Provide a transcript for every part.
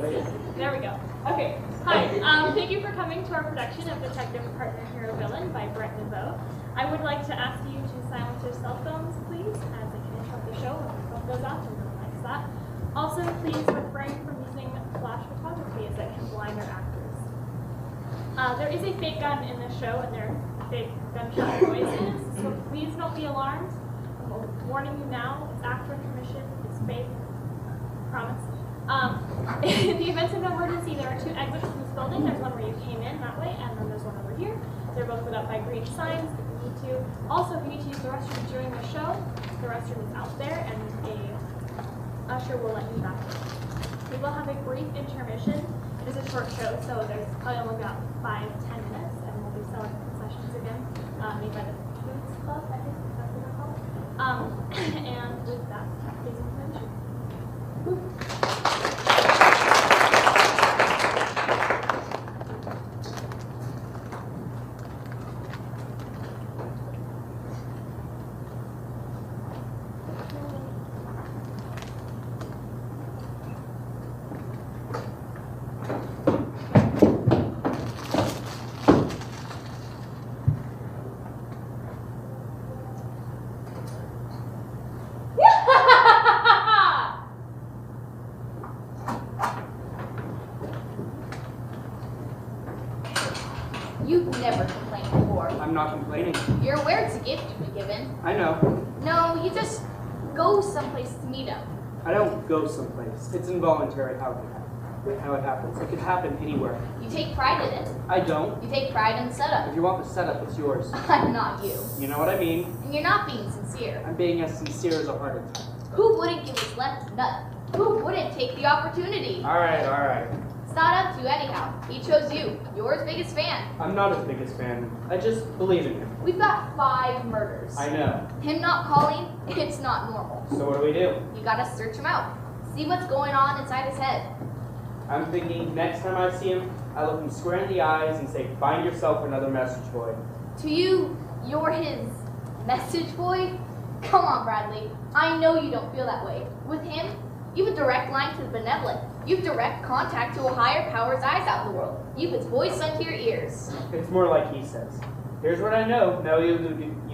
There we go. Okay. Hi. Thank you for coming to our production of Detective Partner Hero Villain by Brett Neveau. I would like to ask you to silence your cell phones, please, as it can interrupt the show when the phone goes off, and no one likes that. Also, please refrain from using flash photography as it can blind our actors. There is a fake gun in this show, and there are fake gunshot noises, so please don't be alarmed. I'm warning you now, it's actor intermission, it's fake, promise. In the event of an emergency, there are two exits from this building. There's one where you came in that way, and then there's one over here. They're both lit up by green signs if you need to. Also, if you need to use the restroom during the show, the restroom is out there, and a usher will let you back in. We will have a brief intermission. It is a short show, so there's probably only about 5 to 10 minutes, and we'll be selling concessions again, made by the Foods Club, I think that's what they're called. And with that, please intermission. You've never complained before. I'm not complaining. You're aware it's a gift you've been given. I know. No, you just go someplace to meet him. I don't go someplace. It's involuntary how it happens. It could happen anywhere. You take pride in it. I don't. You take pride in the setup. If you want the setup, it's yours. I'm not you. You know what I mean? And you're not being sincere. I'm being as sincere as a heart attack. Who wouldn't give his left nut? Who wouldn't take the opportunity? All right. It's not up to you anyhow. He chose you. You're his biggest fan. I'm not his biggest fan. I just believe in him. We've got 5 murders. I know. Him not calling, it's not normal. So what do we do? You gotta search him out. See what's going on inside his head. I'm thinking next time I see him, I look him square in the eyes and say, find yourself another message boy. To you, you're his message boy? Come on, Bradley. I know you don't feel that way. With him, you have a direct line to the benevolent. You have direct contact to a higher power's eyes out in the world. You have his voice sunk to your ears. It's more like he says. Here's what I know. Now you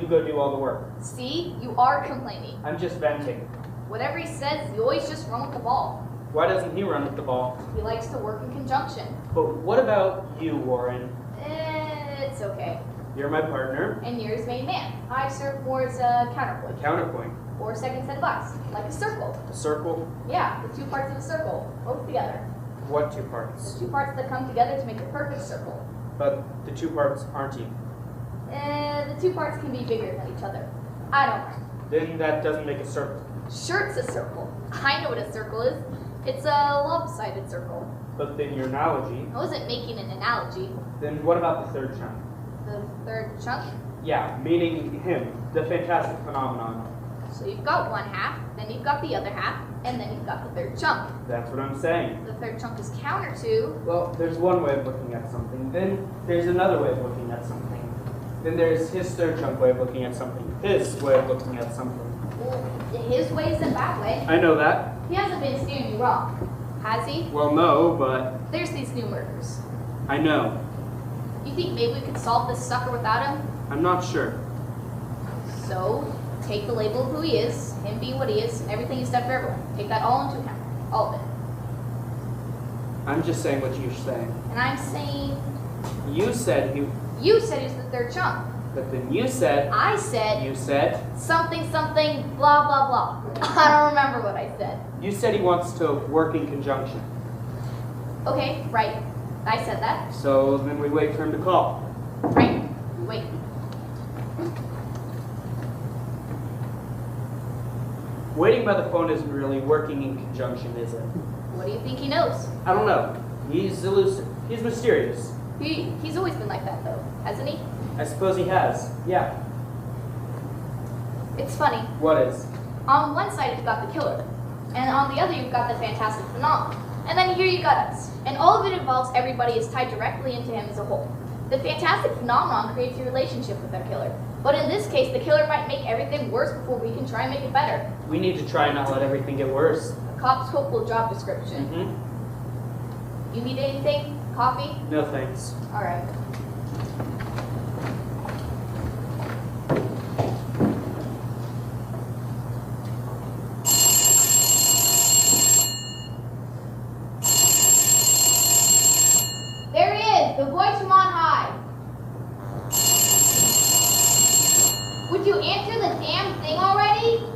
go do all the work. See? You are complaining. I'm just venting. Whatever he says, you always just run with the ball. Why doesn't he run with the ball? He likes to work in conjunction. But what about you, Warren? It's okay. You're my partner. And you're his main man. I serve more as a counterpoint. Counterpoint. Or a second set of eyes. Like a circle. A circle? Yeah, the 2 parts of a circle. Both together. What 2 parts? The 2 parts that come together to make a perfect circle. But the 2 parts aren't even. The 2 parts can be bigger than each other. I don't know. Then that doesn't make a circle. Sure, it's a circle. I know what a circle is. It's a lopsided circle. But then your analogy. I wasn't making an analogy. Then what about the 3rd chunk? The 3rd chunk? Yeah, meaning him, the fantastic phenomenon. So you've got 1 half, then you've got the other half, and then you've got the 3rd chunk. That's what I'm saying. The 3rd chunk is counter to... Well, there's one way of looking at something. Then there's another way of looking at something. Then there's his 3rd chunk way of looking at something. His way of looking at something. Well, his way isn't that way. I know that. He hasn't been steering you wrong, has he? Well, no, but There's these new murders. I know. You think maybe we could solve this sucker without him? I'm not sure. So, take the label of who he is, him being what he is, and everything he's done for everyone. Take that all into account. All of it. I'm just saying what you're saying. And I'm saying... You said he... You said he was the 3rd chunk. But then you said... I said... You said... Something, something, blah, blah, blah. I don't remember what I said. You said he wants to work in conjunction. Okay, right. I said that. So then we wait for him to call. Right. Wait. Waiting by the phone isn't really working in conjunction, is it? What do you think he knows? I don't know. He's elusive. He's mysterious. He's always been like that, though, hasn't he? I suppose he has. Yeah. It's funny. What is? On one side, you've got the killer. And on the other, you've got the fantastic phenomenon. And then here you got us. And all of it involves everybody is tied directly into him as a whole. The fantastic phenomenon creates a relationship with our killer. But in this case, the killer might make everything worse before we can try and make it better. We need to try and not let everything get worse. A cop's hopeful job description. You need anything? Coffee? No thanks. All right. There he is, the voice from on high. Would you answer the damn thing already?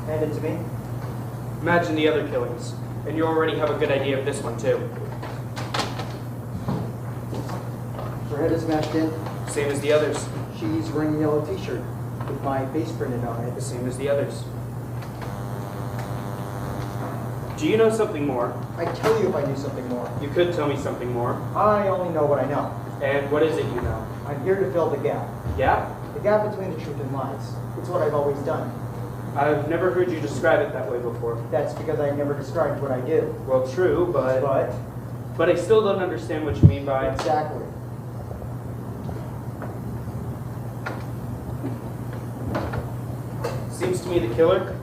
Hand it to me. Imagine the other killings, and you already have a good idea of this one too. Her head is smashed in. Same as the others. She's wearing a yellow t-shirt with my face printed on it. The same as the others. Do you know something more? I'd tell you if I knew something more. You could tell me something more. I only know what I know. And what is it you know? I'm here to fill the gap. Yeah? The gap between the truth and lies. It's what I've always done. I've never heard you describe it that way before. That's because I never described what I do. Well, true, but I still don't understand what you mean by... Exactly. Seems to me the killer.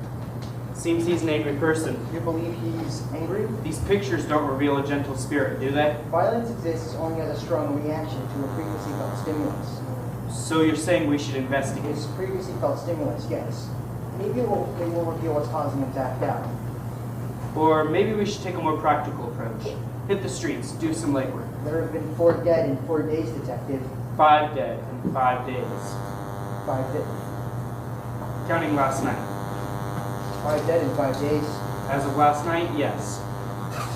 Seems he's an angry person. You believe he's angry? These pictures don't reveal a gentle spirit, do they? Violence exists only as a strong reaction to a previously felt stimulus. So you're saying we should investigate? His previously felt stimulus, yes. Maybe it will reveal what's causing him to act out. Or maybe we should take a more practical approach. Hit the streets, do some legwork. There have been 4 dead in 4 days, Detective. 5 dead in 5 days. 5 dead. Counting last night. 5 dead in 5 days. As of last night, yes.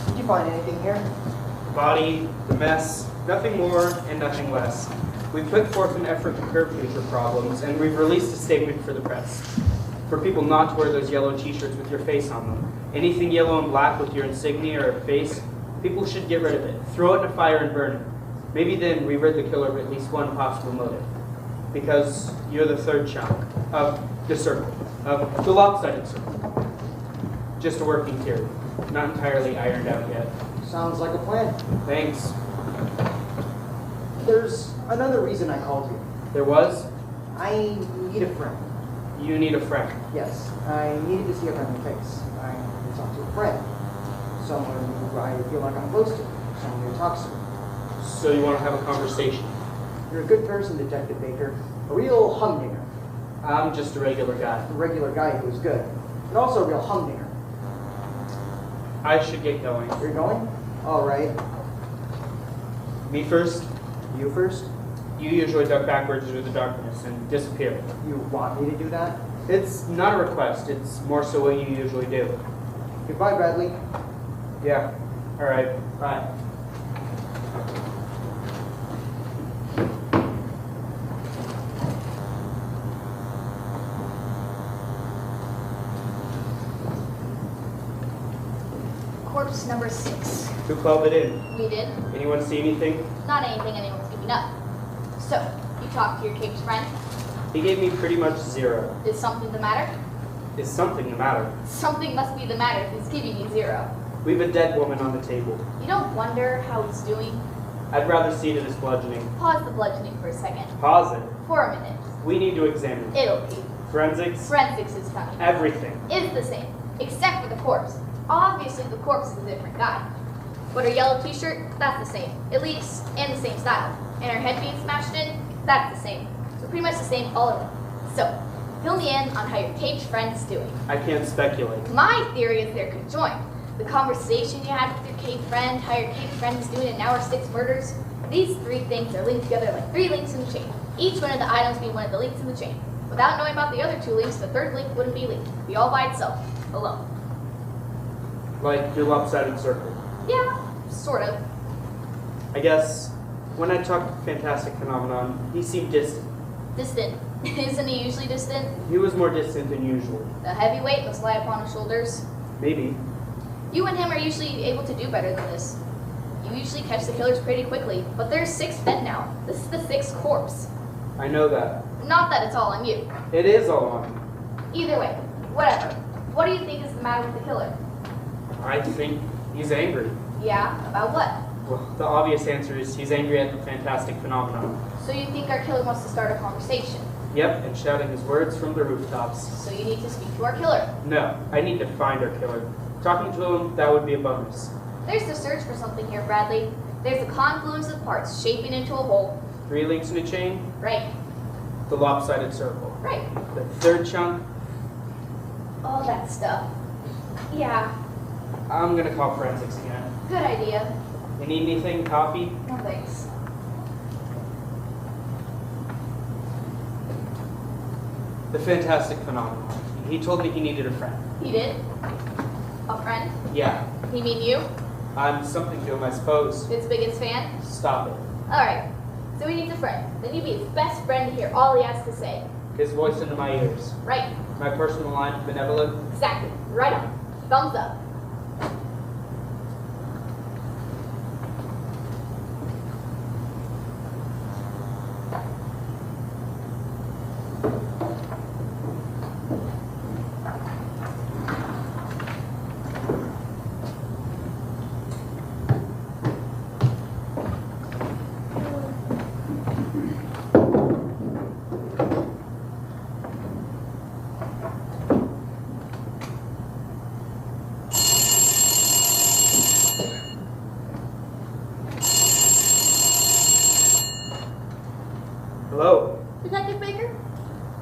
Did you find anything here? The body, the mess, nothing more and nothing less. We put forth an effort to curb future problems, and we've released a statement for the press. For people not to wear those yellow t-shirts with your face on them. Anything yellow and black with your insignia or face, people should get rid of it. Throw it in a fire and burn it. Maybe then we rid the killer of at least one possible motive. Because you're the third chunk of the circle, of the lopsided circle. Just a working theory, not entirely ironed out yet. Sounds like a plan. Thanks. There's another reason I called you. There was? I need a friend. You need a friend. Yes, I needed to see a friendly face. I need to talk to a friend. Someone who I feel like I'm close to. Someone who talks to me. So you want to have a conversation? You're a good person, Detective Baker. A real humdinger. I'm just a regular guy. A regular guy who's good. And also a real humdinger. I should get going. You're going? All right. Me first? You first? You usually duck backwards through the darkness and disappear. You want me to do that? It's not a request, it's more so what you usually do. Goodbye, Bradley. Yeah. Alright, bye. Corpse number 6. Who called it in? We did. Anyone see anything? Not anything anyone's giving up. So, you talked to your cape's friend. He gave me pretty much 0. Is something the matter? Is something the matter? Something must be the matter if he's giving you 0. We've a dead woman on the table. You don't wonder how he's doing? I'd rather see it as bludgeoning. Pause the bludgeoning for a second. Pause it. For a minute. We need to examine it. It'll be. Forensics? Forensics is coming. Everything. Is the same, except for the corpse. Obviously, the corpse is a different guy. But her yellow t-shirt, that's the same. At least, and the same style. And her head being smashed in, that's the same. So pretty much the same all of them. So, fill me in on how your cape's friend's doing. I can't speculate. My theory is they're conjoined. The conversation you had with your cape friend, how your cape friend is doing, and now her 6 murders. These 3 things are linked together like 3 links in the chain. Each one of the items being one of the links in the chain. Without knowing about the other 2 links, the 3rd link wouldn't be linked. It'd be all by itself, alone. Like your lopsided circle. Yeah, sort of. I guess when I talked to Fantastic Phenomenon, he seemed distant. Distant. Isn't he usually distant? He was more distant than usual. The heavy weight must lie upon his shoulders. Maybe. You and him are usually able to do better than this. You usually catch the killers pretty quickly, but there's 6 dead now. This is the 6th corpse. I know that. Not that it's all on you. It is all on me. Either way, whatever. What do you think is the matter with the killer? I think he's angry. Yeah, about what? Well, the obvious answer is he's angry at the fantastic phenomenon. So you think our killer wants to start a conversation? Yep, and shouting his words from the rooftops. So you need to speak to our killer. No, I need to find our killer. Talking to him, that would be a bonus. There's the search for something here, Bradley. There's a confluence of parts shaping into a whole. 3 links in a chain, Right, the lopsided circle. right. The third chunk, All that stuff. Yeah, I'm gonna call forensics again. good idea. You need anything? Coffee? No thanks. The fantastic phenomenon. He told me he needed a friend. He did? A friend? Yeah, He mean you? I'm something to him, I suppose. His biggest fan? Stop it. Alright, so he needs a friend. Then you be his best friend to hear all he has to say. His voice into my ears. Right, My personal line of benevolence. exactly. Right on. Thumbs up. Hello. Detective Baker?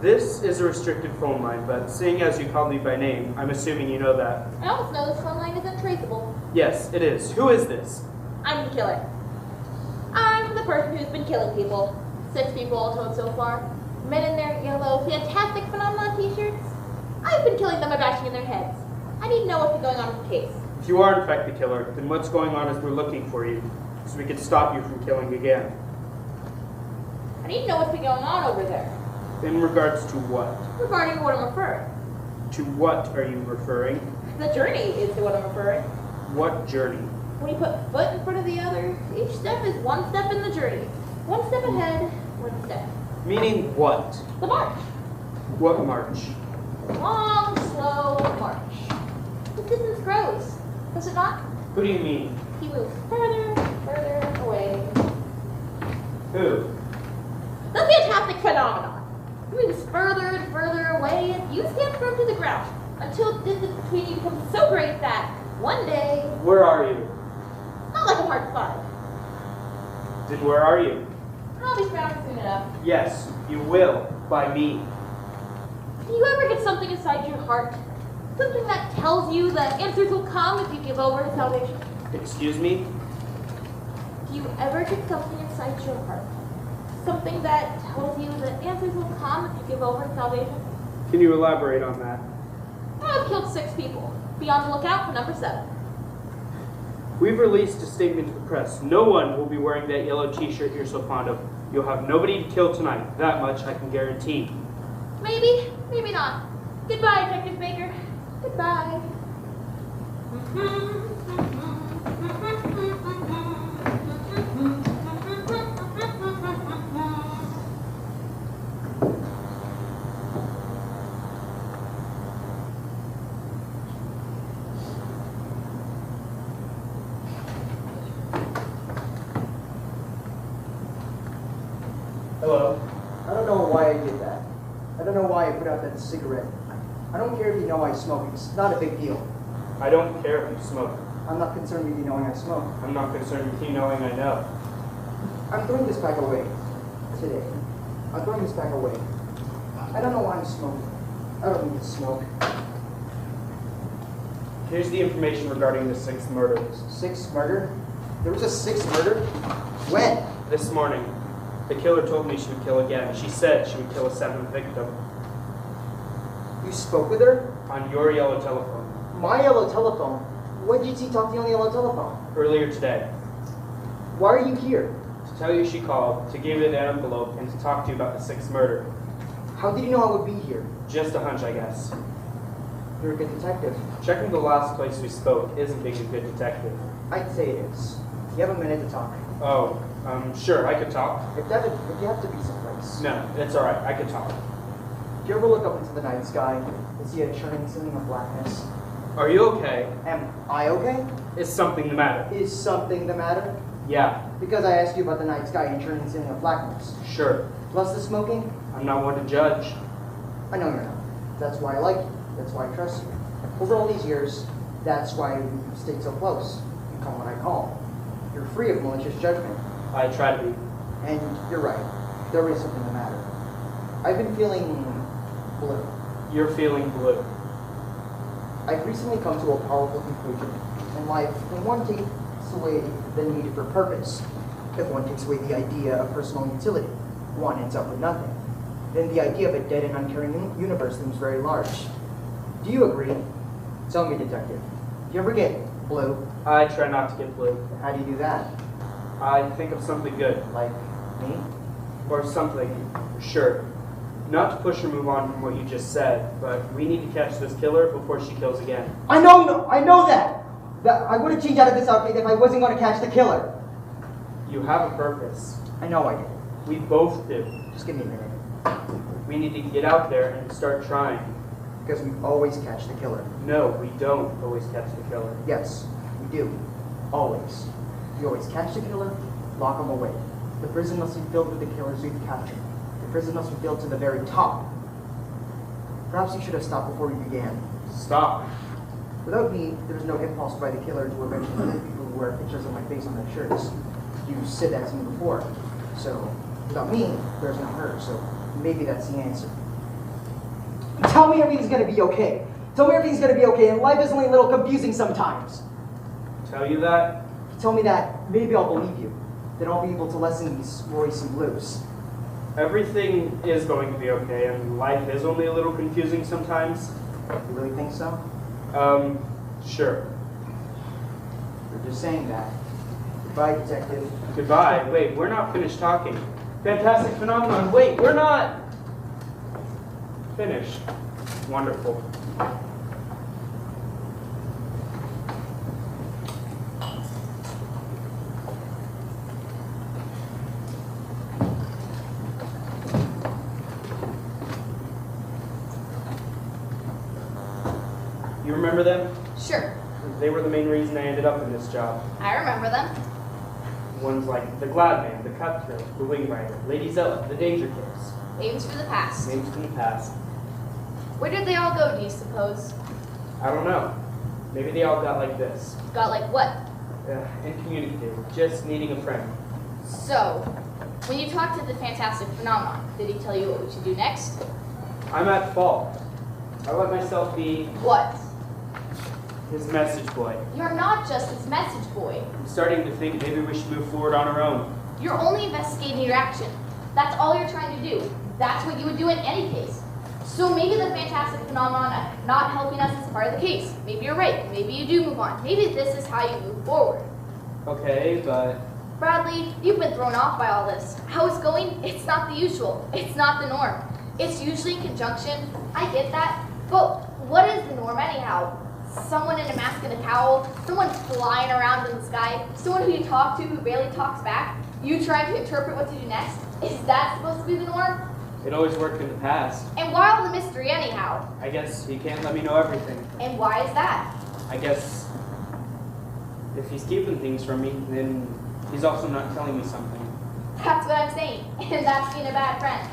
This is a restricted phone line, but seeing as you called me by name, I'm assuming you know that. I almost know this phone line is untraceable. Yes, it is. Who is this? I'm the killer. I'm the person who's been killing people. 6 people all told so far. Men in their yellow fantastic phenomenon t-shirts. I've been killing them by bashing in their heads. I need to know what's going on with the case. If you are in fact the killer, then what's going on is we're looking for you, so we can stop you from killing again. I need to know what's been going on over there. In regards to what? Regarding what I'm referring. To what are you referring? The journey is to what I'm referring. What journey? When you put foot in front of the other, each step is one step in the journey. One step ahead, one step. Meaning what? The march. What march? Long, slow march. The distance grows, does it not? Who do you mean? He moves further, further away. Who? The fantastic phenomenon. He moves further and further away, and you stand firm to the ground until the distance between you becomes so great that one day, Where are you? not like a hard fight, Then where are you? I'll be found soon enough. Yes, you will. By me. Do you ever get something inside your heart? Something that tells you the answers will come if you give over to salvation? Excuse me? Do you ever get something inside your heart? Something that tells you the answers will come if you give over to salvation? Can you elaborate on that? I've killed 6 people. Be on the lookout for number 7. We've released a statement to the press. No one will be wearing that yellow t-shirt you're so fond of. You'll have nobody to kill tonight. That much I can guarantee. Maybe, maybe not. Goodbye, Detective Baker. Goodbye. Hello. I don't know why I did that. I don't know why I put out that cigarette. I don't care if you know I smoke. It's not a big deal. I don't care if you smoke. I'm not concerned with you knowing I smoke. I'm not concerned with you knowing I know. I'm throwing this back away today. I'm throwing this back away. I don't know why I'm smoking. I don't need to smoke. Here's the information regarding the 6th murder. 6th murder? There was a 6th murder? When? This morning, the killer told me she would kill again. She said she would kill a 7th victim. You spoke with her? On your yellow telephone. My yellow telephone? When did she talk to you on the yellow telephone? Earlier today. Why are you here? To tell you she called, to give you an envelope, and to talk to you about the 6th murder. How did you know I would be here? Just a hunch, I guess. You're a good detective. Checking the last place we spoke isn't being a good detective. I'd say it is. You have a minute to talk. Oh, sure, I could talk. If you have to be someplace. No, it's alright, I could talk. Do you ever look up into the night sky and see a churning ceiling of blackness? Are you okay? Am I okay? Is something the matter? Is something the matter? Yeah, Because I asked you about the night sky insurance and the blackness. sure. Plus the smoking? I'm not one to judge. I know you're not. That's why I like you. That's why I trust you. Over all these years, that's why we've stayed so close. You call what I call. You're free of malicious judgment. I try to be. And you're right. There is something the matter. I've been feeling blue. You're feeling blue. I've recently come to a powerful conclusion in life. When one takes away the need for purpose, if one takes away the idea of personal utility, one ends up with nothing. Then the idea of a dead and uncaring universe seems very large. Do you agree? Tell me, detective. Do you ever get blue? I try not to get blue. How do you do that? I think of something good, Like me? or something, sure. Not to push or move on from what you just said, but we need to catch this killer before she kills again. I know that! I wouldn't change out of this outfit if I wasn't going to catch the killer. You have a purpose. I know I did. We both do. Just give me a minute. We need to get out there and start trying. Because we always catch the killer. No, we don't always catch the killer. Yes, we do. Always. We always catch the killer, lock him away. The prison must be filled with the killers we've captured. The prison must be filled to the very top. Perhaps you should have stopped before we began. Stop. Without me, there's no impulse by the killer to avenge the other people who wear pictures of my face on their shirts. You said that to me before. So, without me, there's no her. So, maybe that's the answer. Tell me everything's gonna be okay. Tell me everything's gonna be okay, and life is only a little confusing sometimes. Tell you that? If you tell me that, maybe I'll believe you. Then I'll be able to lessen these worrisome blues. Everything is going to be okay, and life is only a little confusing sometimes. You really think so? Sure. You're just saying that. Goodbye, detective. Goodbye. Wait, we're not finished talking. Fantastic phenomenon. Wait, we're not finished. Wonderful. You remember them? Sure, They were the main reason I ended up in this job. I remember them. Ones like the Glad Man, the Cutthroat, the Wing Rider, Lady Zealot, the Danger Case. Names for the past. Names from the past. Where did they all go, do you suppose? I don't know. Maybe they all got like this. Got like what? Incommunicative, just needing a friend. So, when you talked to the fantastic phenomenon, did he tell you what we should do next? I'm at fault. I let myself be What? his message boy. You're not just his message boy. I'm starting to think maybe we should move forward on our own. You're only investigating your action. That's all you're trying to do. That's what you would do in any case. So maybe the fantastic phenomenon not helping us is part of the case. Maybe you're right. Maybe you do move on. Maybe this is how you move forward. Okay, but Bradley, you've been thrown off by all this. How it's going, it's not the usual. It's not the norm. It's usually in conjunction. I get that. But what is the norm anyhow? Someone in a mask and a cowl, someone flying around in the sky, someone who you talk to who barely talks back, you trying to interpret what to do next? Is that supposed to be the norm? it always worked in the past. And why all the mystery anyhow? I guess he can't let me know everything. And why is that? I guess if he's keeping things from me, then he's also not telling me something. That's what I'm saying. And that's being a bad friend.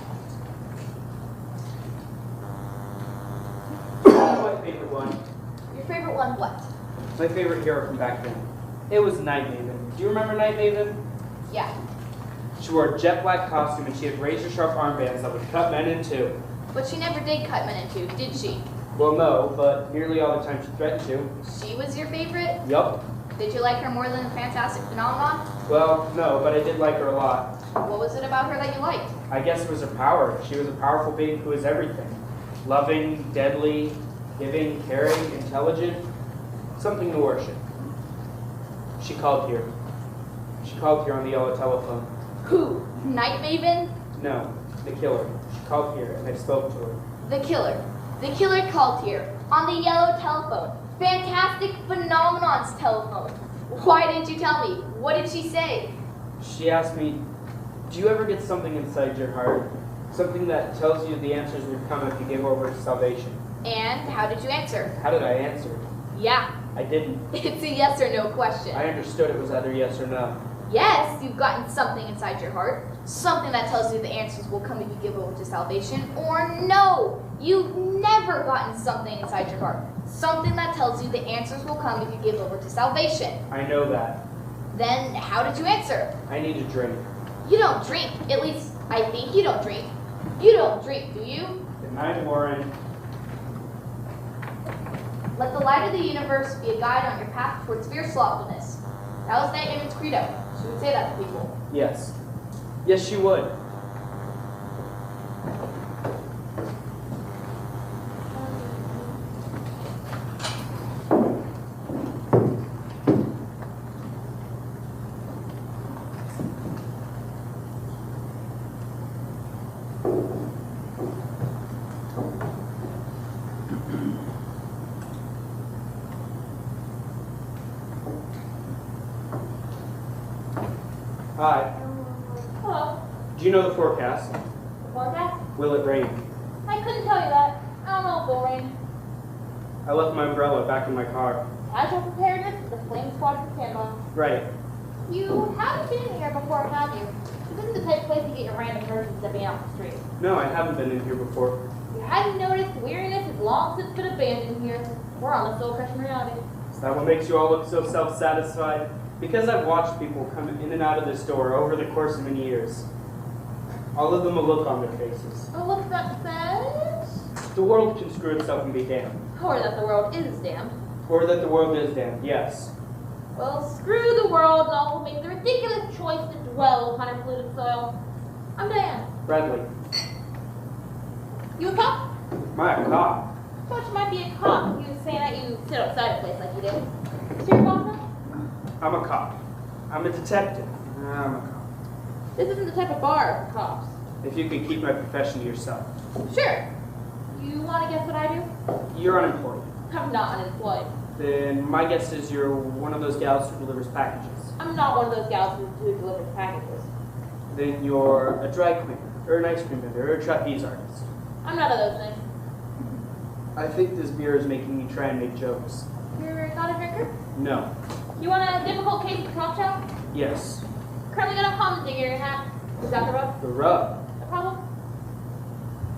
My favorite one. Your favorite one what? My favorite hero from back then. It was Night Maven. Do you remember Night Maven? Yeah. She wore a jet black costume and she had razor sharp armbands that would cut men in two. But she never did cut men in two, did she? Well, no, but nearly all the time she threatened to. She was your favorite? Yup. Did you like her more than the fantastic phenomenon? Well, no, but I did like her a lot. What was it about her that you liked? I guess it was her power. She was a powerful being who was everything. Loving, deadly, giving, caring, intelligent. Something to worship. She called here. She called here on the yellow telephone. Who? Night Maven? No, the killer. She called here and I spoke to her. The killer. The killer called here on the yellow telephone. Fantastic Phenomenon's telephone. Why didn't you tell me? What did she say? She asked me, do you ever get something inside your heart? Something that tells you the answers would come if you gave over to salvation. And how did you answer? How did I answer? Yeah. I didn't. It's a yes or no question. I understood it was either yes or no. Yes, you've gotten something inside your heart. Something that tells you the answers will come if you give over to salvation. Or no, you've never gotten something inside your heart. Something that tells you the answers will come if you give over to salvation. I know that. Then how did you answer? I need a drink. You don't drink. At least, I think you don't drink. You don't drink, do you? Good night, Warren. Let the light of the universe be a guide on your path towards fierce slothfulness. That was that image credo. She would say that to people. Yes. Yes, she would. Hi. Hello. Do you know the forecast? Forecast? Will it rain? I couldn't tell you that. I don't know if it'll rain. I left my umbrella back in my car. Casual preparedness is the flame squad for Canada. Right. You haven't been here before, have you? This is the type of place you get your random person stepping out the street. No, I haven't been in here before. You hadn't noticed weariness has long since been abandoned here. We're on the soul crushing reality. Is that what makes you all look so self-satisfied? Because I've watched people come in and out of this door over the course of many years. All of them a look on their faces. A look that says, The world can screw itself and be damned. or that the world is damned. Or that the world is damned, yes. Well, screw the world and all who make the ridiculous choice to dwell upon our polluted soil. I'm Diane. Bradley. You a cop? My cop. Thought you might be a cop. You saying that you sit outside a place like you did. So you're a boss now? I'm a cop. I'm a detective. I'm a cop. This isn't the type of bar for cops. If you could keep my profession to yourself. Sure. You want to guess what I do? You're unemployed. I'm not unemployed. Then my guess is you're one of those gals who delivers packages. I'm not one of those gals who delivers packages. Then you're a dry cleaner, or an ice cream vendor, or a trapeze artist. I'm none of those things. I think this beer is making me try and make jokes. You're not a drinker? No. You want a difficult case of cop shop? Yes. Currently got a common thing in your hat. Is that the rub? The rub. The problem?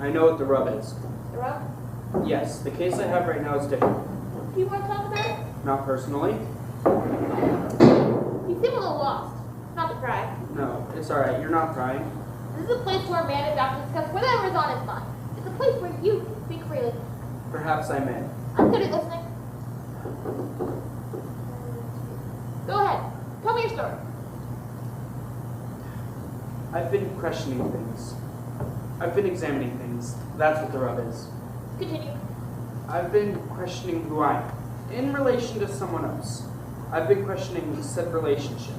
I know what the rub is. The rub? Yes, the case I have right now is different. Do you want to talk about it? Not personally. You seem a little lost. Not to cry. No, it's alright. You're not crying. This is a place where a man is out to discuss whatever is on his mind. It's a place where you can speak freely. Perhaps I may. I'm good at listening. Go ahead. Tell me your story. I've been questioning things. I've been examining things. That's what the rub is. Continue. I've been questioning who I am in relation to someone else. I've been questioning said relationship.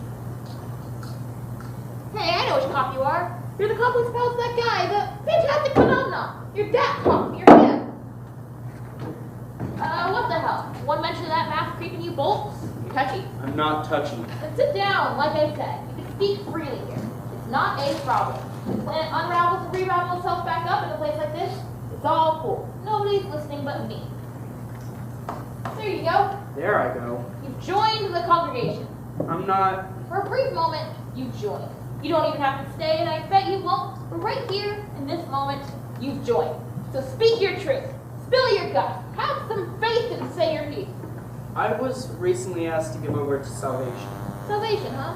Hey, I know which cop you are. You're the cop who spells that guy, the fantastic phenomenon. You're that cop. You're him. What the hell? One mention of that mask creeping you bolts? You're touchy. I'm not touchy. Then sit down, like I said. You can speak freely here. It's not a problem. The planet unravels and re-ravels itself back up in a place like this. It's all cool. Nobody's listening but me. There you go. There I go. You've joined the congregation. I'm not. For a brief moment, you joined. You don't even have to stay, and I bet you won't. But right here, in this moment, you've joined. So speak your truth. Spill your guts. Have some faith and say your piece. I was recently asked to give over to salvation. Salvation, huh?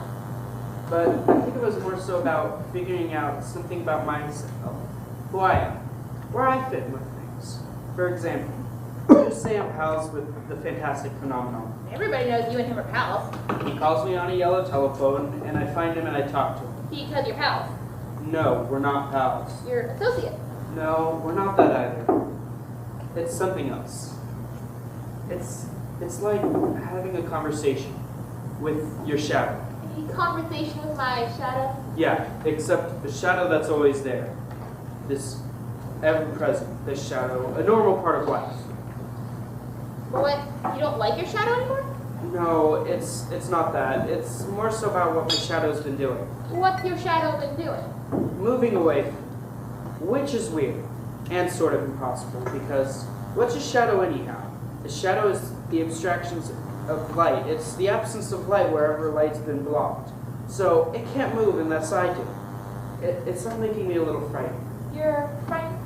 But I think it was more so about figuring out something about myself, who I am, where I fit in with things. For example, just say I'm pals with the fantastic phenomenon. Everybody knows you and him are pals. He calls me on a yellow telephone, and I find him and I talk to him. Because you're pals. No, we're not pals. You're associates. No, we're not that either. It's something else. It's like having a conversation with your shadow. A conversation with my shadow. Yeah, except the shadow that's always there. This ever-present, this shadow, a normal part of life. But what? You don't like your shadow anymore? No, it's not that. It's more so about what my shadow's been doing. What's your shadow been doing? Moving away from it, which is weird and sort of impossible because what's a shadow anyhow? A shadow is the abstractions of light. It's the absence of light wherever light's been blocked. so it can't move unless I do. It's not making me a little frightened. You're frightened?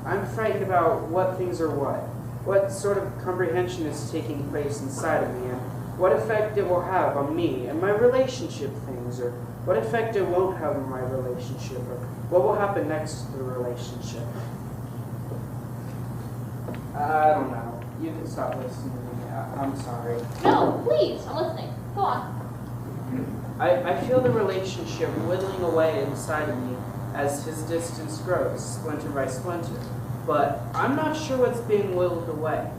I'm frightened about what things are what sort of comprehension is taking place inside of me, and what effect it will have on me and my relationship things, or what effect it won't have on my relationship, or what will happen next to the relationship. I don't know. You can stop listening to me. I'm sorry. No, please, I'm listening. Go on. I feel the relationship whittling away inside of me as his distance grows, splinter by splinter. But I'm not sure what's being whittled away.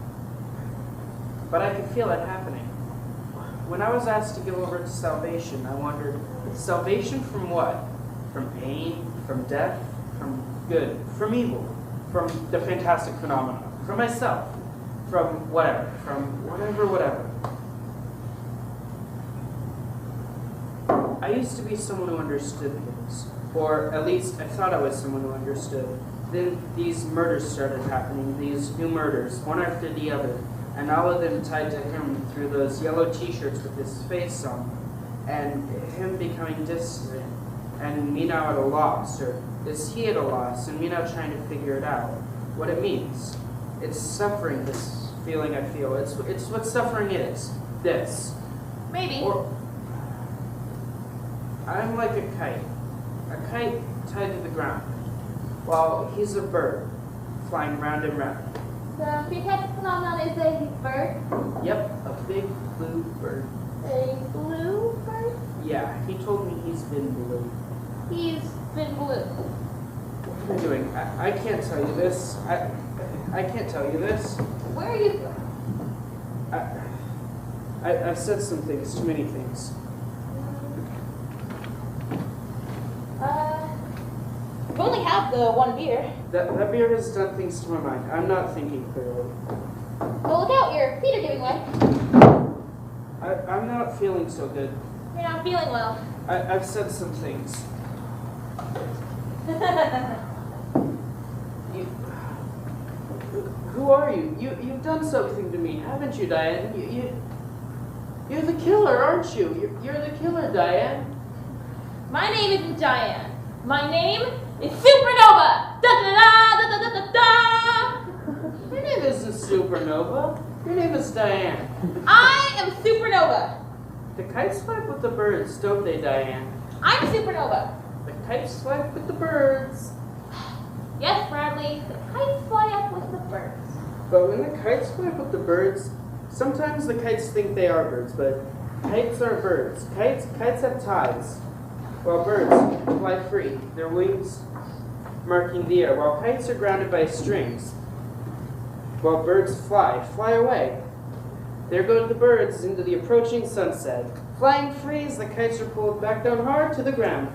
But I can feel it happening. When I was asked to give over to salvation, I wondered, salvation from what? From pain, from death, from good, from evil, from the fantastic phenomena, from myself, from whatever, whatever. I used to be someone who understood things, or at least I thought I was someone who understood. Then these murders started happening, these new murders, one after the other, and all of them tied to him through those yellow t-shirts with his face on, and him becoming distant, and me now at a loss, or is he at a loss, and me now trying to figure it out, what it means. It's suffering, this feeling I feel. It's what suffering is. This. Maybe. Or I'm like a kite tied to the ground, while he's a bird flying round and round. The fantastic phenomenon is a bird. Yep, a big blue bird. A blue bird? Yeah, he told me he's been blue. He's been blue. What am I doing? I can't tell you this. I can't tell you this. Where are you going? I've said some things, too many things. We only have the one beer. That beer has done things to my mind. I'm not thinking clearly. Well, look out, your feet are giving way. I'm not feeling so good. You're not feeling well. I've said some things. Who are you? You've done something to me, haven't you, Diane? You're the killer, aren't you? You're the killer, Diane. My name isn't Diane. My name is Supernova! Da da da da da da da! Your name isn't Supernova. Your name is Diane. I am Supernova. The kites fly with the birds, don't they, Diane? I'm Supernova. The kites fly with the birds. Yes, Bradley, the kites fly up with the birds. But when the kites fly with the birds, sometimes the kites think they are birds, but kites are birds. Kites have ties, while birds fly free, their wings marking the air, while kites are grounded by strings, while birds fly away. There go the birds into the approaching sunset, flying free as the kites are pulled back down hard to the ground.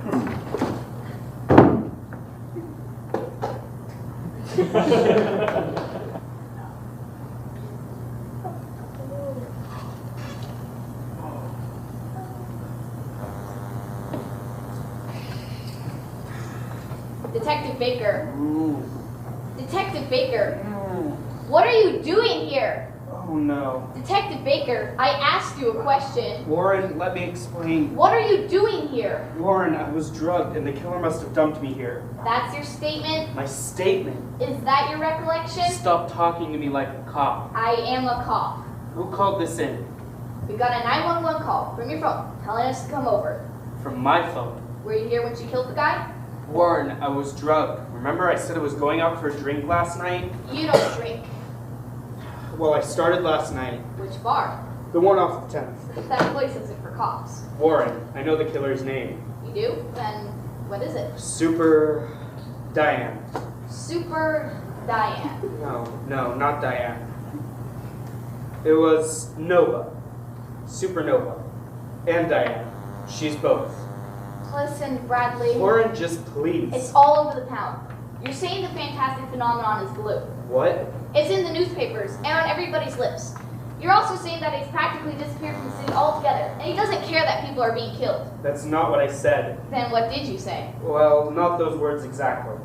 Detective Baker. Ooh. Detective Baker. What are you doing here? Oh no. Detective Baker, I asked you a question. Warren, let me explain. What are you doing here? Warren, I was drugged and the killer must have dumped me here. That's your statement? My statement. Is that your recollection? Stop talking to me like a cop. I am a cop. Who called this in? We got a 911 call from your phone telling us to come over. From my phone. Were you here when she killed the guy? Warren, I was drugged. Remember I said I was going out for a drink last night? You don't drink. Well, I started last night. Which bar? The one off the 10th. That place isn't for cops. Warren, I know the killer's name. You do? Then what is it? Super Diane. Super Diane. No, not Diane. It was Nova. Supernova. And Diane. She's both. Listen, Bradley. Warren, just please. It's all over the town. You're saying the fantastic phenomenon is blue. What? It's in the newspapers and on everybody's lips. You're also saying that he's practically disappeared from the city altogether, and he doesn't care that people are being killed. That's not what I said. Then what did you say? Well, not those words exactly.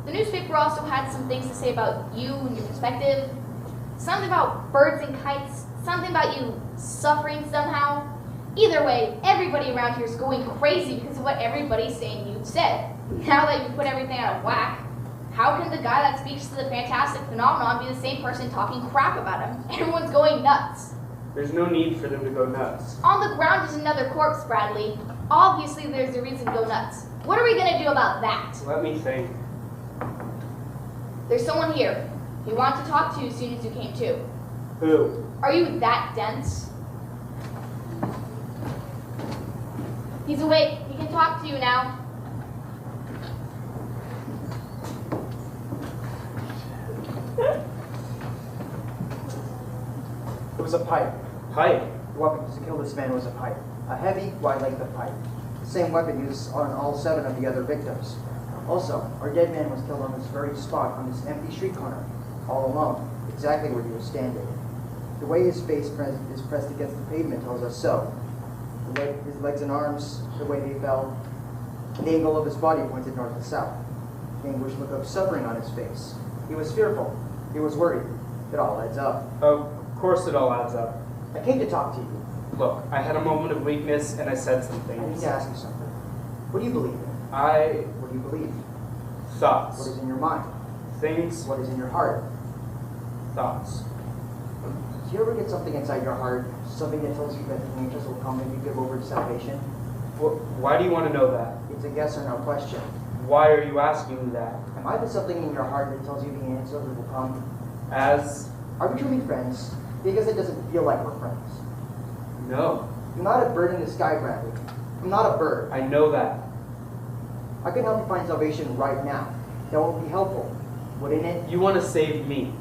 The newspaper also had some things to say about you and your perspective. Something about birds and kites. Something about you suffering somehow. Either way, everybody around here is going crazy because of what everybody's saying you said. Now that you've put everything out of whack, how can the guy that speaks to the fantastic phenomenon be the same person talking crap about him? Everyone's going nuts. There's no need for them to go nuts. On the ground is another corpse, Bradley. Obviously, there's a reason to go nuts. What are we going to do about that? Let me think. There's someone here. He wanted to talk to you as soon as you came to. Who? Are you that dense? He's awake. He can talk to you now. It was a pipe. Pipe. The weapon used to kill this man was a pipe. A heavy, wide-length pipe. The same weapon used on all 7 of the other victims. Also, our dead man was killed on this very spot, on this empty street corner, all alone, exactly where he was standing. The way his face is pressed against the pavement tells us so. His legs and arms, the way they fell, the angle of his body pointed north and south. The anguished look of suffering on his face. He was fearful. He was worried. It all adds up. Of course it all adds up. I came to talk to you. Look, I had a moment of weakness and I said some I need things. to ask you something. What do you believe in? What do you believe? What Thoughts. is in your mind? Things. What is in your heart? Thoughts. Do you ever get something inside your heart, something that tells you that the angels will come and you give over to salvation? Why do you want to know that? It's a yes or no question. Why are you asking me that? Am I the something in your heart that tells you the angels will come? As? Are we truly friends? Because it doesn't feel like we're friends. No. I'm not a bird in the sky, Bradley. I'm not a bird. I know that. I can help you find salvation right now. That would be helpful, wouldn't it? You want to save me.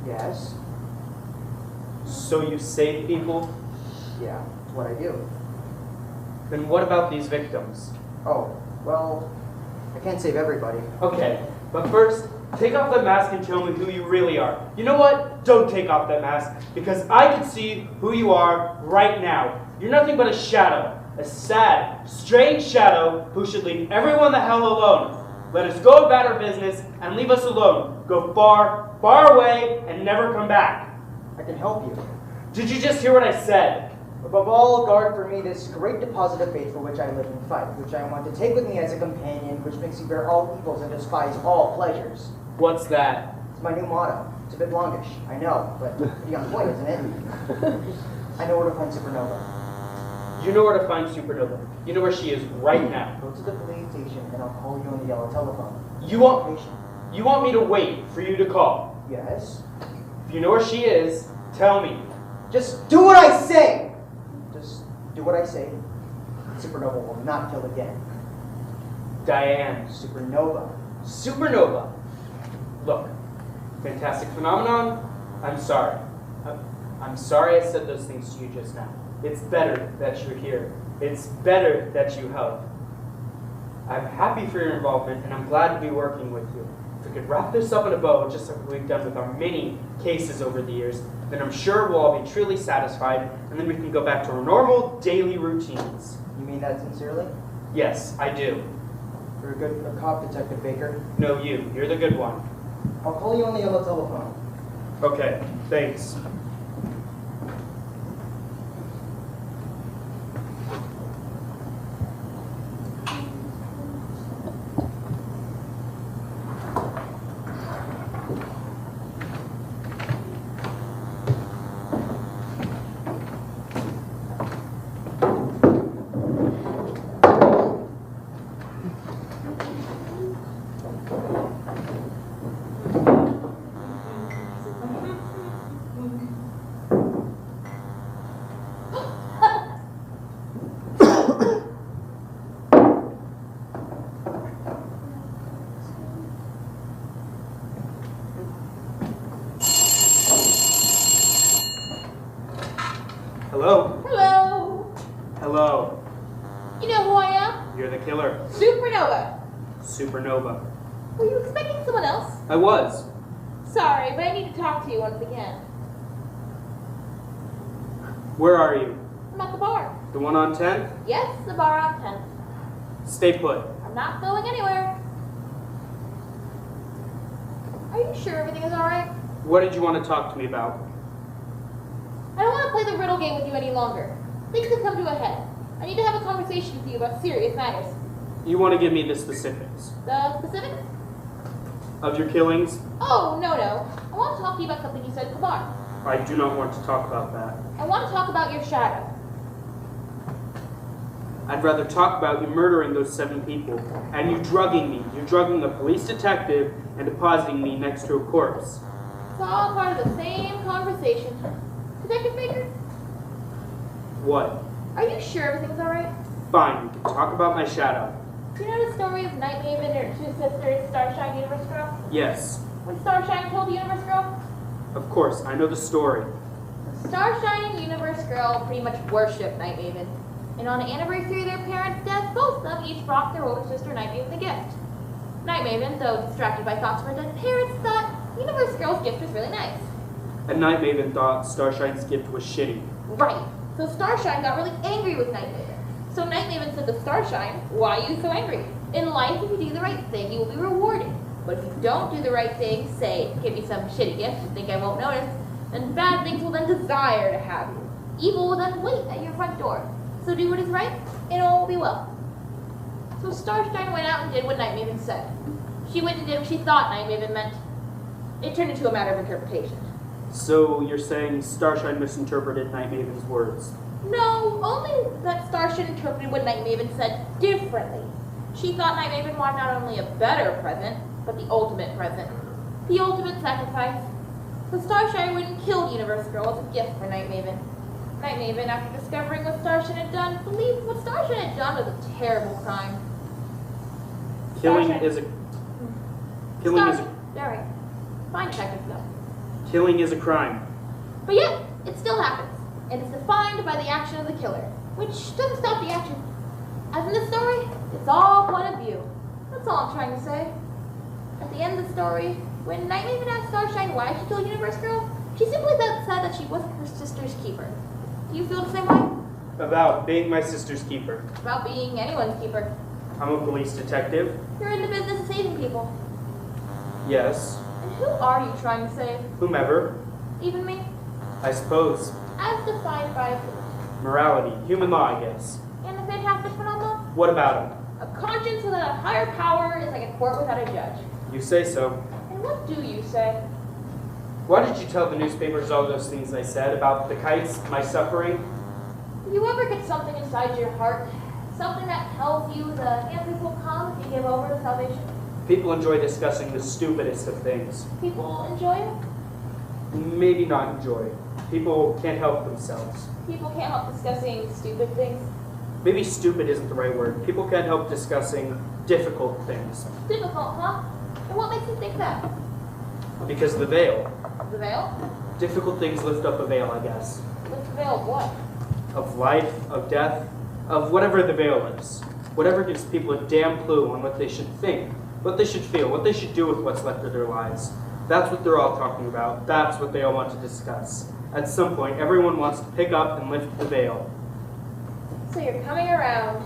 Yes. So you save people? Yeah, it's what I do. Then what about these victims? Oh, well, I can't save everybody. Okay, but first, take off that mask and show me who you really are. You know what? Don't take off that mask, because I can see who you are right now. You're nothing but a shadow. A sad, strange shadow who should leave everyone the hell alone. Let us go about our business and leave us alone. Go far, far away and never come back. I can help you. Did you just hear what I said? Above all, guard for me this great deposit of faith for which I live and fight, which I want to take with me as a companion, which makes me bear all evils and despise all pleasures. What's that? It's my new motto. It's a bit longish, I know, but pretty on point, isn't it? I know where to find Supernova. You know where to find Supernova. You know where she is right now. Go to the police station and I'll call you on the yellow telephone. You want me to wait for you to call. Yes? If you know where she is, tell me. Just do what I say! Just do what I say. Supernova will not kill again. Diane. Supernova. Supernova. Look, fantastic phenomenon, I'm sorry. I'm sorry I said those things to you just now. It's better that you're here. It's better that you help. I'm happy for your involvement, and I'm glad to be working with you. If we could wrap this up in a bow, just like we've done with our many cases over the years, then I'm sure we'll all be truly satisfied, and then we can go back to our normal daily routines. You mean that sincerely? Yes, I do. You're a cop, Detective Baker. No, you're the good one. I'll call you on the yellow telephone. Okay, thanks. Hello? Hello. Hello. You know who I am? You're the killer. Supernova. Supernova. Were you expecting someone else? I was. Sorry, but I need to talk to you once again. Where are you? I'm at the bar. The one on 10th? Yes, the bar on 10th. Stay put. I'm not going anywhere. Are you sure everything is alright? What did you want to talk to me about? I don't want to play the riddle game with you any longer. Things have come to a head. I need to have a conversation with you about serious matters. You want to give me the specifics The specifics? of your killings? Oh, no. I want to talk to you about something you said at the bar. I do not want to talk about that. I want to talk about your shadow. I'd rather talk about you murdering those 7 people and you drugging me. You drugging a police detective and depositing me next to a corpse. It's all part of the same conversation. Detective Baker, What? are you sure everything's alright? Fine, we can talk about my shadow. Do you know the story of Night Maven and her 2 sisters, Starshine, Universe Girl? Yes, When Starshine killed the Universe Girl? of course, I know the story. Starshine and Universe Girl pretty much worship Night Maven. And on the anniversary of their parents' death, both of them each brought their older sister Night Maven a gift. Night Maven, though distracted by thoughts of her dead parents, thought Universe Girl's gift was really nice. And Night Maven thought Starshine's gift was shitty. Right. So Starshine got really angry with Night Maven. So Night Maven said to Starshine, why are you so angry? In life, if you do the right thing, you will be rewarded. But if you don't do the right thing, say, give me some shitty gift and think I won't notice, then bad things will then desire to have you. Evil will then wait at your front door. So do what is right, and all will be well. So Starshine went out and did what Night Maven said. She went and did what she thought Night Maven meant. It turned into a matter of interpretation. So you're saying Starshine misinterpreted Night Maven's words? No, only that Starshine interpreted what Night Maven said differently. She thought Night Maven wanted not only a better present, but the ultimate present. The ultimate sacrifice. So Starshine went and killed Universe Girl as a gift for Night Maven. Night Maven, after discovering what Starshine had done, believed what Starshine had done was a terrible crime. Killing Starshine- is a Alright. Fine, Detective, go. killing is a crime. But yet, it still happens, and it's defined by the action of the killer, which doesn't stop the action. As in the story, it's all point of view. That's all I'm trying to say. At the end of the story, when Night Maven asked Starshine why she killed Universe Girl, she simply said that she wasn't her sister's keeper. Do you feel the same way? About being my sister's keeper. About being anyone's keeper. I'm a police detective. You're in the business of saving people. Yes. And who are you trying to save? Whomever. Even me? I suppose. As defined by Morality. Human law, I guess. and the fantastic phenomenon? What about him? A conscience without a higher power is like a court without a judge. You say so. And what do you say? Why did you tell the newspapers all those things I said about the kites, my suffering? Do you ever get something inside your heart? Something that tells you the answers will come if you give over to salvation? People enjoy discussing the stupidest of things. People enjoy it? Maybe not enjoy. People can't help themselves. People can't help discussing stupid things. Maybe stupid isn't the right word. People can't help discussing difficult things. Difficult, huh? And what makes you think that? Because of the veil. The veil? Difficult things lift up a veil, I guess. What's the veil of what? Of life, of death, of whatever the veil is. Whatever gives people a damn clue on what they should think, what they should feel, what they should do with what's left of their lives. That's what they're all talking about. That's what they all want to discuss. At some point, everyone wants to pick up and lift the veil. So you're coming around.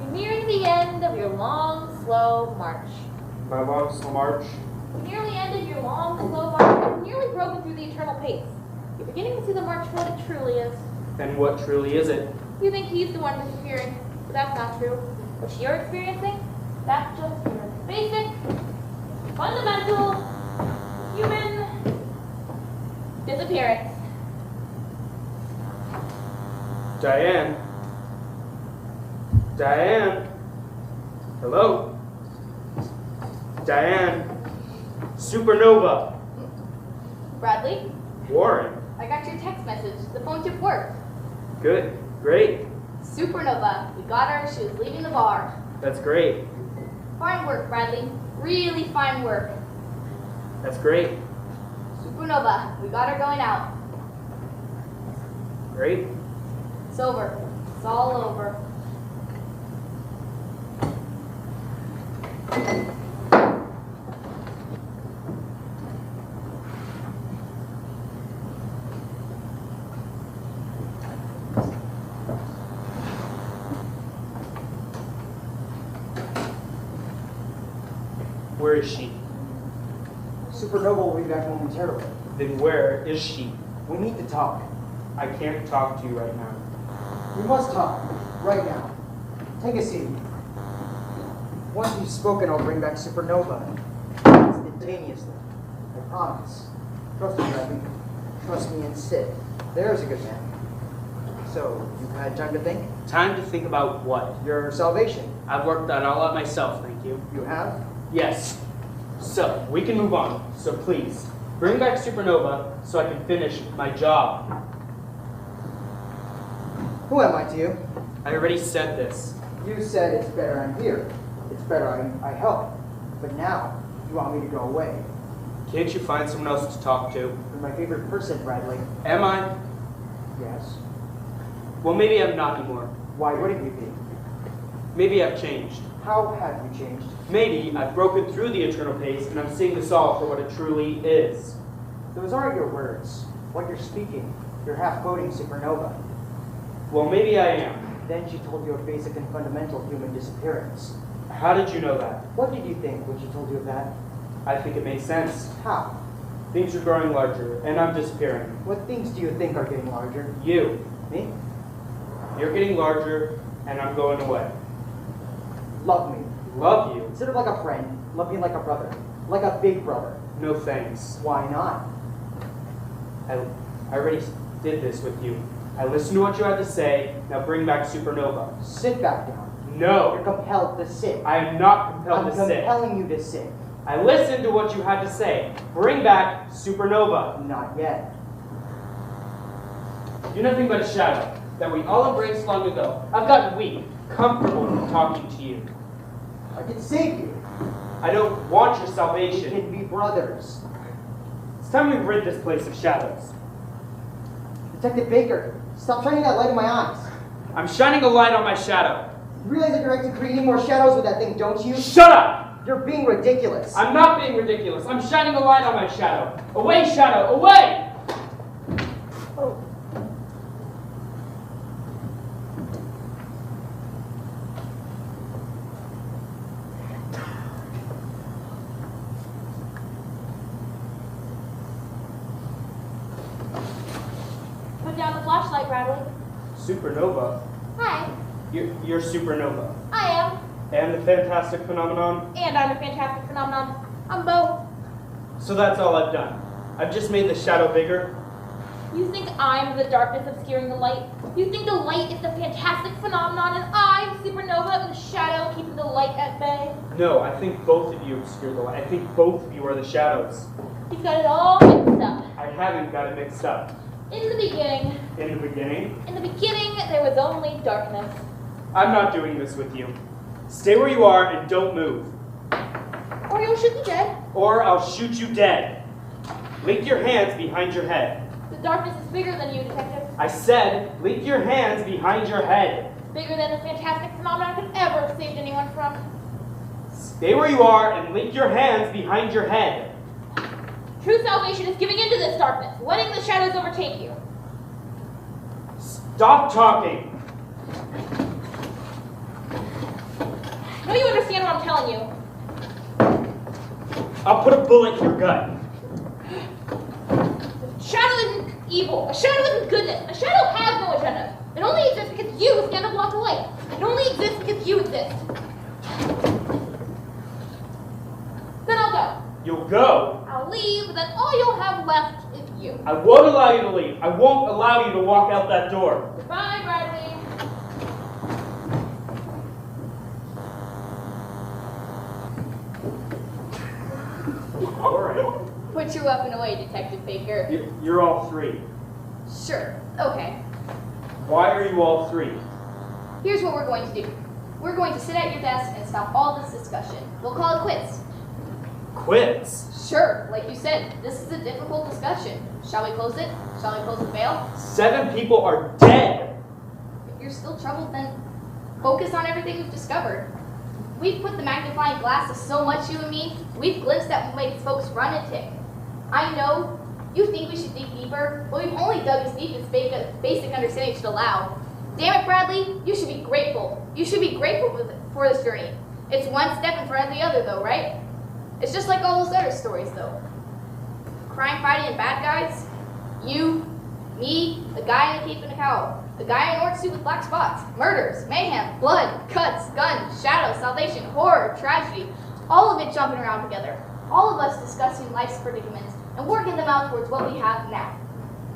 You're nearing the end of your long, slow march. My long slow march. You nearly ended your long, slow march and nearly broken through the eternal pace. You're beginning to see the march for what it truly is. And what truly is it? You think he's the one disappearing, but that's not true. What you're experiencing, that's just your basic, fundamental, human disappearance. Diane? Diane? Hello? Diane? Supernova? Bradley, Warren? I got your text message. The phone tip worked. Good. Great. Supernova. We got her. She was leaving the bar. That's great. Fine work, Bradley. Really fine work. That's great. Supernova. We got her going out. Great. It's over. It's all over. Where is she? Supernova will be back momentarily. Then where is she? We need to talk. I can't talk to you right now. We must talk, right now. Take a seat. Once you've spoken, I'll bring back Supernova. Instantaneously. I promise. Trust me, Bradley. Trust me and sit. There's a good man. So, you've had time to think? Time to think about what? Your salvation. I've worked that all out myself, thank you. You have? Yes. So, we can move on. So please, bring back Supernova so I can finish my job. Who am I to you? I already said this. You said it's better I'm here. It's better I help. But now, you want me to go away. Can't you find someone else to talk to? You're my favorite person, Bradley. Am I? Yes. Well, maybe I'm not anymore. Why wouldn't you be? Maybe I've changed. How have you changed? Maybe I've broken through the eternal pace and I'm seeing this all for what it truly is. Those aren't your words. What you're speaking. You're half quoting Supernova. Well, maybe I am. Then she told you of basic and fundamental human disappearance. How did you know that? What did you think when she told you of that? I think it made sense. How? Things are growing larger and I'm disappearing. What things do you think are getting larger? You. Me? You're getting larger and I'm going away. Love me. Love you? Instead of like a friend, love me like a brother. Like a big brother. No thanks. Why not? I already did this with you. I listened to what you had to say. Now bring back Supernova. Sit back down. No. You're compelled to sit. I am not compelled I'm to sit. compelling you to sit. I listened to what you had to say. Bring back Supernova. Not yet. You're nothing but a shadow that we all embraced long ago. I've gotten weak, comfortable with talking to you. I can save you. I don't want your We salvation. can be brothers. It's time we rid this place of shadows. Detective Baker, stop shining that light in my eyes. I'm shining a light on my shadow. You realize that you're actually creating more shadows with that thing, don't you? Shut up! You're being ridiculous. I'm not being ridiculous. I'm shining a light on my shadow. Away, shadow, away! Oh. Put down the flashlight, Bradley. Supernova? Hi, You're Supernova. I am. And the fantastic phenomenon? And I'm a fantastic phenomenon. I'm both. So that's all I've done. I've just made the shadow bigger. You think I'm the darkness obscuring the light? You think the light is the fantastic phenomenon and I'm Supernova in the shadow keeping the light at bay? No, I think both of you obscure the light. I think both of you are the shadows. You've got it all mixed up. I haven't got it mixed up. In the beginning, In the beginning, there was only darkness. I'm not doing this with you. Stay where you are and don't move. Or you'll shoot me dead. Or I'll shoot you dead. Link your hands behind your head. The darkness is bigger than you, Detective. I said, link your hands behind your head. Bigger than the fantastic phenomenon could ever have saved anyone from. Stay where you are and link your hands behind your head. True salvation is giving into this darkness, letting the shadows overtake you. Stop talking. No, you understand what I'm telling you. I'll put a bullet in your gut. A shadow isn't evil. A shadow isn't goodness. A shadow has no agenda. It only exists because you stand a block of light. It only exists because you exist. Then I'll go. You'll go. I'll leave, but then all you'll have left is you. I won't allow you to leave. I won't allow you to walk out that door. Goodbye, Bradley. All right. Put your weapon away, Detective Baker. You're all three. Sure, okay. Why are you all three? Here's what we're going to do. We're going to sit at your desk and stop all this discussion. We'll call it quits. Quits. Sure, like you said, this is a difficult discussion. Shall we close it? Shall we close the veil? 7 people are dead. If you're still troubled, then focus on everything we've discovered. We've put the magnifying glass to so much, you and me. We've glimpsed at what makes folks run and tick. I know you think we should dig deeper, but we've only dug as deep as basic understanding should allow. Damn it, Bradley, you should be grateful. You should be grateful for this journey. It's one step in front of the other, though, right? It's just like all those other stories, though. Crime fighting and bad guys. You, me, the guy in the cape and a cowl. The guy in orange suit with black spots. Murders, mayhem, blood, cuts, guns, shadows, salvation, horror, tragedy. All of it jumping around together. All of us discussing life's predicaments and working them out towards what we have now.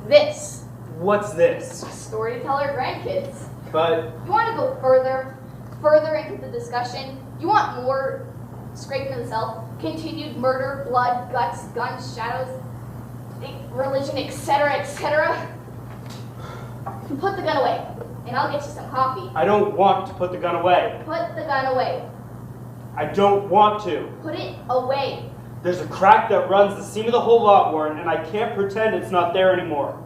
This. What's this? Story to tell our grandkids. But You want to go further into the discussion? You want more scraping of the self? Continued murder, blood, guts, guns, shadows, religion, etc., etc.? Put the gun away, and I'll get you some coffee. I don't want to put the gun away. Put the gun away. I don't want to. Put it away. There's a crack that runs the seam of the whole lot, Warren, and I can't pretend it's not there anymore.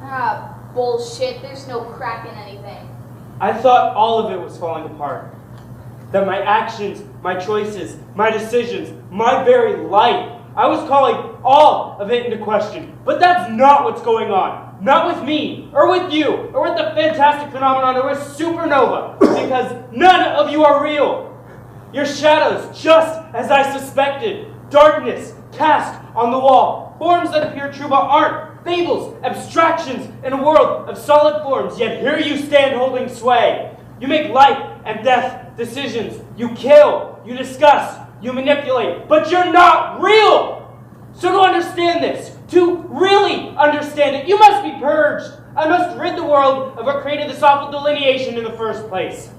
Ah, bullshit. There's no crack in anything. I thought all of it was falling apart. That my actions, my choices, my decisions, my very life, I was calling all of it into question. But that's not what's going on. Not with me, or with you, or with the fantastic phenomenon, or with supernova. Because none of you are real. You're shadows, just as I suspected. Darkness cast on the wall. Forms that appear true but aren't. Fables, abstractions in a world of solid forms. Yet here you stand holding sway. You make life and death decisions. You kill, you discuss, you manipulate. But you're not real! So to understand this, to really understand it, you must be purged. I must rid the world of what created this awful delineation in the first place.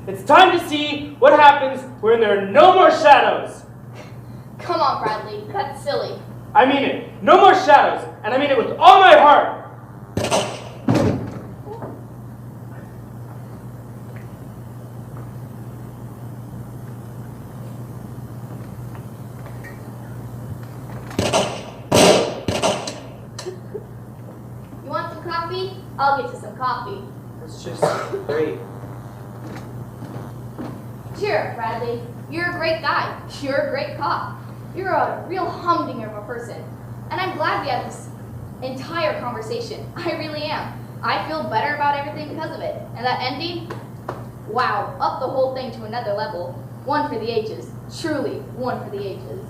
It's time to see what happens when there are no more shadows. Come on, Bradley. That's silly. I mean it. No more shadows. And I mean it with all my heart. You want some coffee? I'll get you some coffee. It's just great. Cheer up, Bradley. You're a great guy. You're a great cop. You're a real humdinger of a person. And I'm glad we had this entire conversation. I really am. I feel better about everything because of it. And that ending, wow, up the whole thing to another level. One for the ages. Truly, one for the ages.